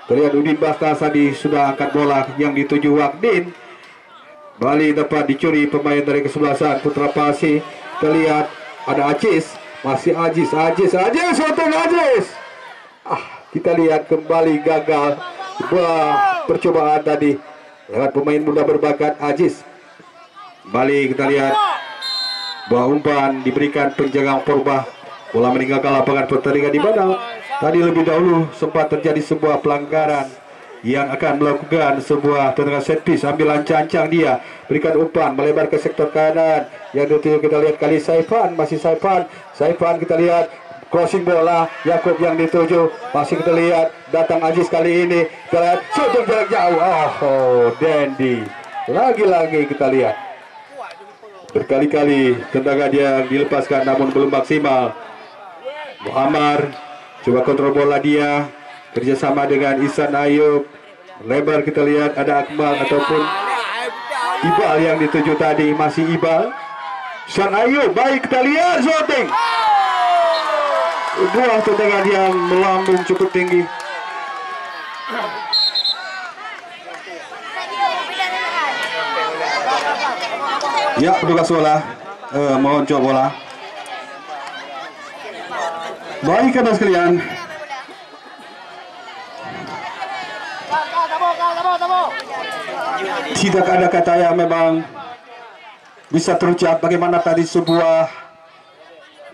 Terlihat Udin Basna tadi sudah angkat bola yang dituju Wakdin. Bali dapat dicuri pemain dari kesebelasan Putra Pasi. Terlihat ada Aziz, masih Aziz, shooting Aziz. Kita lihat kembali gagal percobaan tadi lewat pemain muda berbakat Aziz. Bali kita lihat bahwa umpan diberikan penjaga Purba. Bola meninggalkan lapangan pertandingan di mana tadi lebih dahulu sempat terjadi sebuah pelanggaran yang akan melakukan sebuah tendangan set piece. Ambil ancang-ancang dia, berikan umpan melebar ke sektor kanan yang dituju. Kita lihat kali Saifan, masih Saifan kita lihat crossing bola Yakub yang dituju, masih kita lihat datang Aziz kali ini. Kita lihat shooting jarak jauh. Dandy lagi-lagi kita lihat berkali-kali tendangan yang dilepaskan namun belum maksimal. Muhammad coba kontrol bola dia, kerjasama dengan Ihsan Ayub. Lebar kita lihat ada Akmal ataupun Ibal yang dituju tadi, masih Ibal. Ihsan Ayub, baik kita lihat shooting. Buah tendangan yang melambung cukup tinggi. Ya, petugas bola mohon coba bola. Baik kata sekalian, tidak ada kata yang memang bisa terucap bagaimana tadi sebuah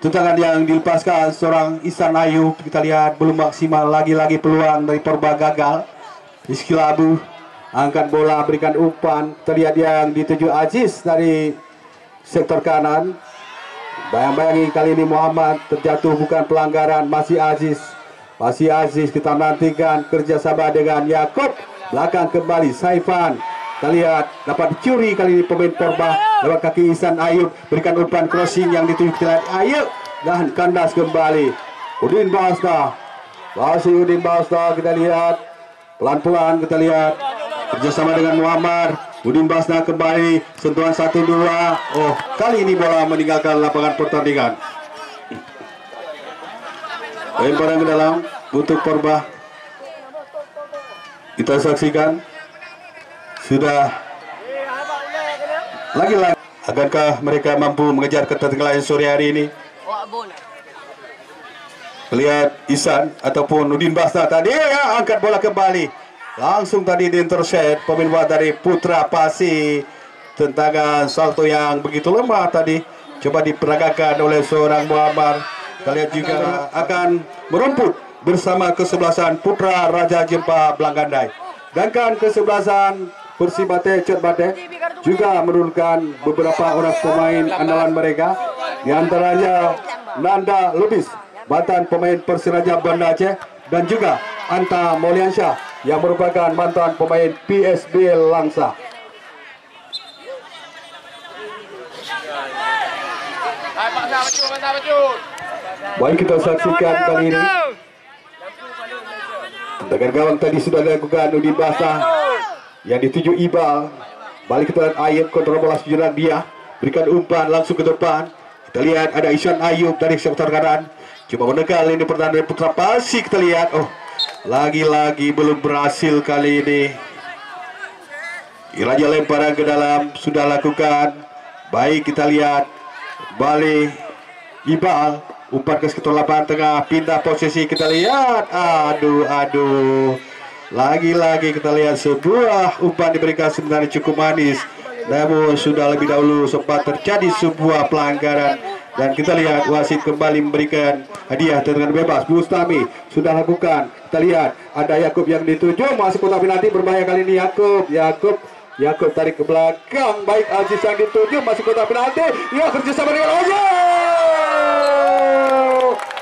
tendangan yang dilepaskan seorang Ihsan Ayub. Kita lihat belum maksimal, lagi-lagi peluang dari Purba gagal. Rizky Labu angkat bola, berikan umpan, terlihat yang dituju Aziz dari sektor kanan. Bayang-bayangi kali ini Muhammad terjatuh, bukan pelanggaran, masih Aziz. Kita nantikan kerjasama dengan Yakub. Belakang kembali Saifan. Kita lihat dapat dicuri kali ini pemain Purba lewat kaki Ihsan Ayub, berikan umpan crossing yang dituju. Kita lihat Ayub dan kandas kembali Udin Basna. Masih Udin Basna, kita lihat pelan-pelan, kita lihat kerjasama dengan Muhammad. Udin Basna kembali, sentuhan 1-2. Kali ini bola meninggalkan lapangan pertandingan. Lemparan ke dalam untuk Purba. Kita saksikan sudah lagi-lagi. Akankah mereka mampu mengejar ketertinggalan sore hari ini? Lihat Ihsan ataupun Udin Basna tadi angkat bola kembali. Langsung tadi diintercept pemain bola dari Putra Pasi. Tendangan salto yang begitu lemah tadi coba diperagakan oleh seorang Muhammad. Kita lihat juga akan merumput bersama kesebelasan Putra Raja Jempa Belanggandai. Sedangkan kesebelasan Persibate Cotbate juga menurunkan beberapa orang pemain andalan mereka, di antaranya Nanda Lubis, mantan pemain Persiraja Banda Aceh, dan juga Anta Mauliansyah yang merupakan mantan pemain PSB Langsa. Baik, kita saksikan kali ini tendangan gawang tadi sudah dilakukan Udin Basna yang dituju Ibal. Balik kita lihat Ayub, kontrol bola sejenak dia, berikan umpan langsung ke depan. Kita lihat ada Ihsan Ayub dari sektor kanan, coba menekan ini pertahanan dari Putra Pasi. Kita lihat lagi-lagi belum berhasil kali ini. Raja lemparan ke dalam sudah lakukan. Baik, kita lihat Bali Ibal umpan ke sektor lapangan tengah, pindah posisi. Kita lihat aduh lagi-lagi kita lihat sebuah umpan diberikan sebenarnya cukup manis, namun sudah lebih dahulu sempat terjadi sebuah pelanggaran. Dan kita lihat wasit kembali memberikan hadiah tendangan bebas. Bustami sudah lakukan. Kita lihat ada Yakub yang dituju, masih kotak penalti berbahaya kali ini. Yakub tarik ke belakang. Baik, Aziz yang dituju, masih kotak penalti. Ya, kerjasama dengan Aziz.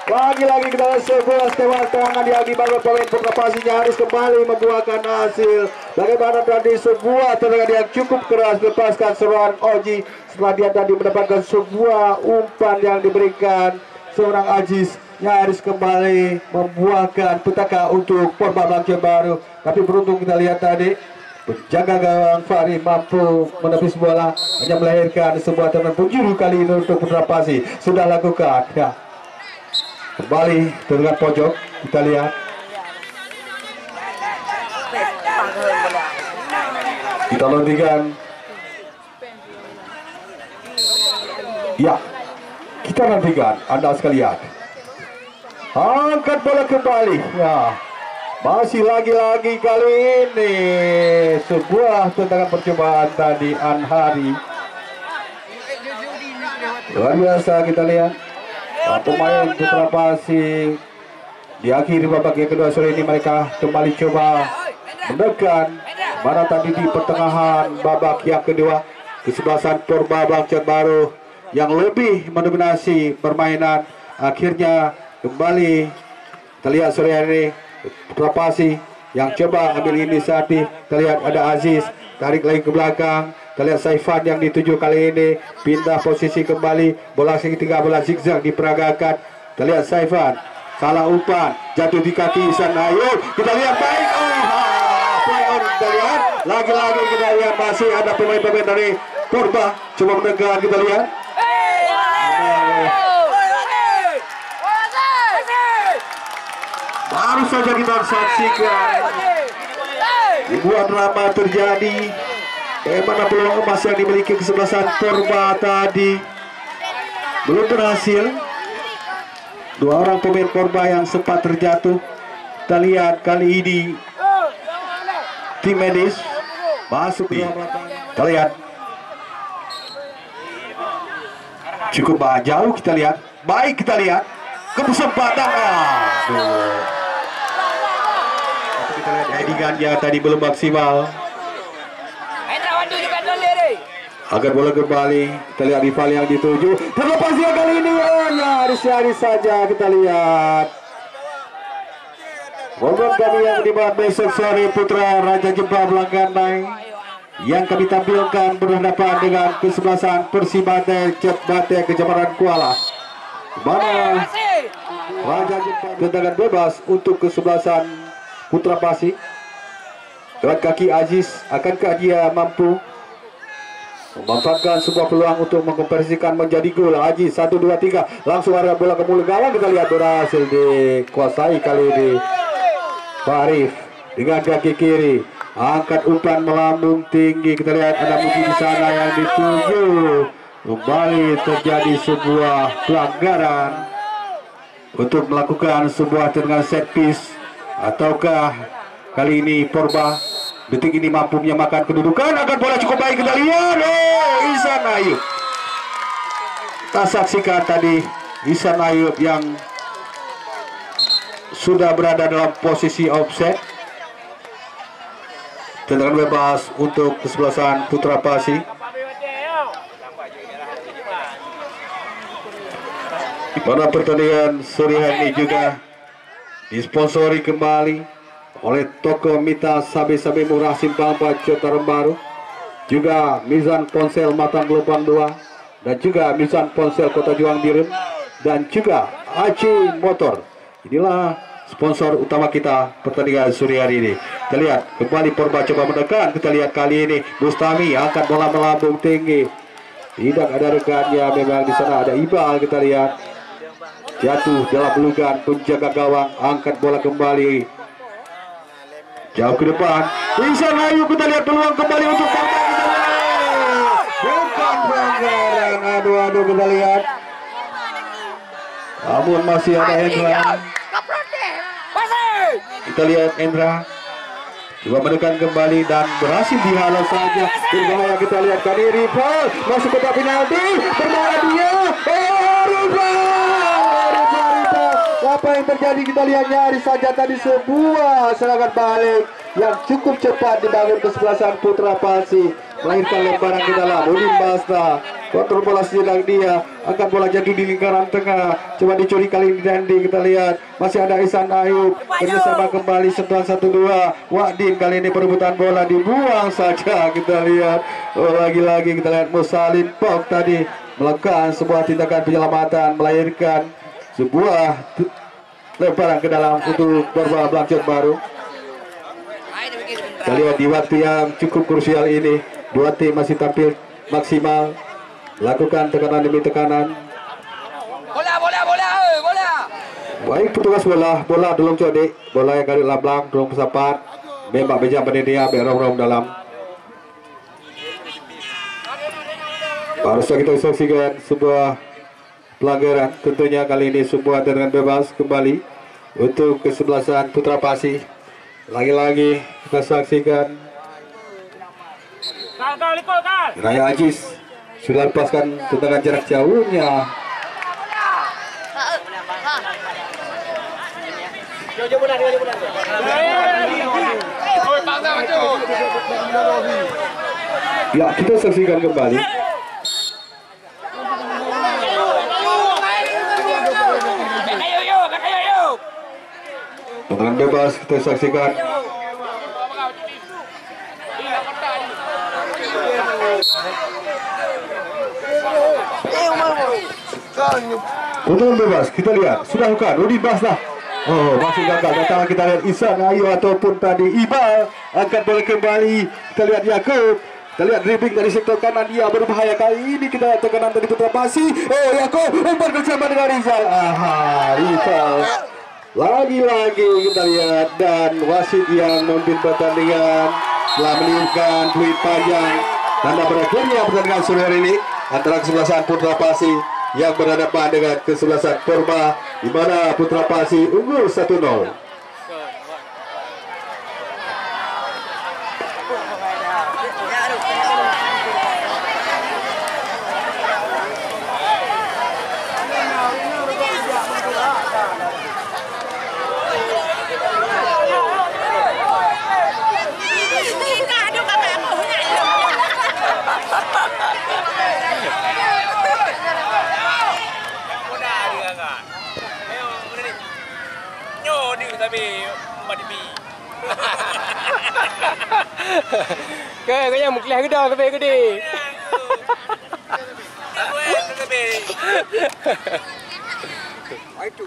Lagi-lagi kita lihat sebuah serangan yang dibangun pemain Putra Pasi harus kembali membuahkan hasil. Bagaimana tadi sebuah tendangan yang cukup keras lepaskan serangan Oji setelah dia tadi mendapatkan sebuah umpan yang diberikan seorang Aziz nyaris kembali membuahkan petaka untuk Purba Baru. Tapi beruntung kita lihat tadi penjaga gawang Fahri mampu menepis bola, hanya melahirkan sebuah tendangan penjuru kali ini untuk Putra Pasi. Sudah lakukan ya. Kembali tendangan pojok, kita lihat. Kita nantikan. Ya, kita nantikan Anda sekalian. Angkat bola kembali. Ya, masih lagi-lagi kali ini sebuah tendangan percobaan tadi Anhari. Luar biasa kita lihat. Pemain Putra Pasir di akhir babak yang kedua sore ini mereka kembali coba menekan mana tadi di pertengahan babak yang kedua kesebelasan Purba Bangkit Baru yang lebih mendominasi permainan. Akhirnya kembali terlihat sore ini Putra Pasir yang coba ambil inisiatif. Terlihat ada Aziz tarik lagi ke belakang. Terlihat Saifan yang dituju kali ini pindah posisi kembali, bola segitiga, bola zigzag diperagakan. Terlihat Saifan salah umpan, jatuh di kaki Ihsan Ayub. Kita lihat baik, play on. Kita lihat lagi-lagi, kita lihat masih ada pemain-pemain dari Purba coba menekan. Kita lihat baru saja kita saksikan sebuah drama terjadi. Bagaimana peluang emas yang dimiliki kesebelasan Purba tadi belum berhasil. Dua orang pemain Purba yang sempat terjatuh. Kita lihat kali ini tim medis masuk di. Kita lihat cukup jauh, kita lihat baik, kita lihat kesempatan. Kita lihat headingannya tadi belum maksimal. Agar bola kembali, kita lihat rival yang dituju. Terlepas dia kali ini, nyaris saja kita lihat. Program kami yang dibuat besok sore Putra Raja Jempa Belangkanai yang kami tampilkan berhadapan dengan kesebelasan Persibate Cetbate Kejamaran Kuala. Mana Raja Jempa tendangan bebas untuk kesebelasan Putra Pasir. Lewat kaki Aziz, akankah dia mampu memanfaatkan sebuah peluang untuk mengkonversikan menjadi gol? Aziz 1, 2, 3 langsung arah bola ke mulut gawang. Kita lihat berhasil dikuasai kali ini Pak Arif dengan kaki kiri, angkat umpan melambung tinggi. Kita lihat ada Muji di sana yang dituju. Kembali terjadi sebuah pelanggaran untuk melakukan sebuah tendangan set piece. Ataukah kali ini Purba detik ini mampu menyamakan kedudukan? Akan bola cukup baik, kita lihat Ihsan Ayub. Kita saksikan tadi Ihsan Ayub yang sudah berada dalam posisi offset. Tendangan bebas untuk kesebelasan Putra Pasir. Pada pertandingan sore hari ini juga disponsori kembali oleh toko Mita Sabe-Sabe Murah Simpang 4 Citarum Baru, juga Mizan Ponsel Matang Gelombang 2, dan juga Mizan Ponsel Kota Juang Direm, dan juga Aci Motor. Inilah sponsor utama kita pertandingan sore hari ini. Kita lihat kembali Purba coba menekan. Kita lihat kali ini Bustami angkat bola melambung tinggi. Tidak ada rekannya, memang di sana ada Ibal. Kita lihat jatuh dalam pelukan penjaga gawang, angkat bola kembali jauh ke depan. Ihsan Ayub, kita lihat peluang kembali untuk Purba. Bukan pelanggaran. Aduh, kita lihat. Namun masih ada Hendra. Kita lihat Hendra coba menekan kembali dan berhasil dihalau saja. Berbahaya, kita lihat kali rival masuk kotak penalti. Berbahaya dia. Apa yang terjadi? Kita lihat nyaris saja tadi sebuah serangan balik yang cukup cepat dibangun kesebelasan Putra Pasir, melahirkan lemparan ke dalam. Udin Basta kontrol bola sedang dia, angkat bola jatuh di lingkaran tengah, coba dicuri kali ini Dandi. Kita lihat masih ada Ihsan Ayub bersama kembali sentuhan 1-2. Wadin kali ini perebutan bola dibuang saja. Kita lihat lagi-lagi kita lihat Musalin Pok tadi melakukan sebuah tindakan penyelamatan, melahirkan sebuah lemparan ke dalam untuk Purba Bangkit Baru. Kita lihat di waktu yang cukup krusial ini, dua tim masih tampil maksimal, lakukan tekanan demi tekanan. Bola. Baik petugas bola belum codik, bola yang garis lablang belum pesapat, membak beja pendia, berong-rong dalam. Baru saja kita saksikan sebuah pelanggaran, tentunya kali ini sebuah tendangan bebas kembali untuk kesebelasan Putra Pasir. Lagi-lagi kita saksikan Raya Ajis sudah lepaskan tendangan jarak jauhnya. Ya, kita saksikan kembali. Tendangan bebas kita saksikan. Tendangan bebas kita lihat sudah bukan Rudi Baslah. Oh, masih gagal datang. Kita lihat Isan Ayu ataupun tadi Iqbal angkat bola kembali. Kita lihat Yaakob. Kita lihat dribbling dari sektor kanan, dia berbahaya kali ini. Kita lihat tekanan dari Putra Pasir. Oh, Yaakob umpan bersama dengan Rizal. Rizal. Lagi-lagi kita lihat, dan wasit yang memimpin pertandingan telah meniupkan peluit panjang. Tanda berakhirnya pertandingan sore hari ini antara kesebelasan Putra Pasir yang berhadapan dengan kesebelasan Purba, di mana Putra Pasir unggul 1-0. Kau yang muklah ke dah ke dia. Itu.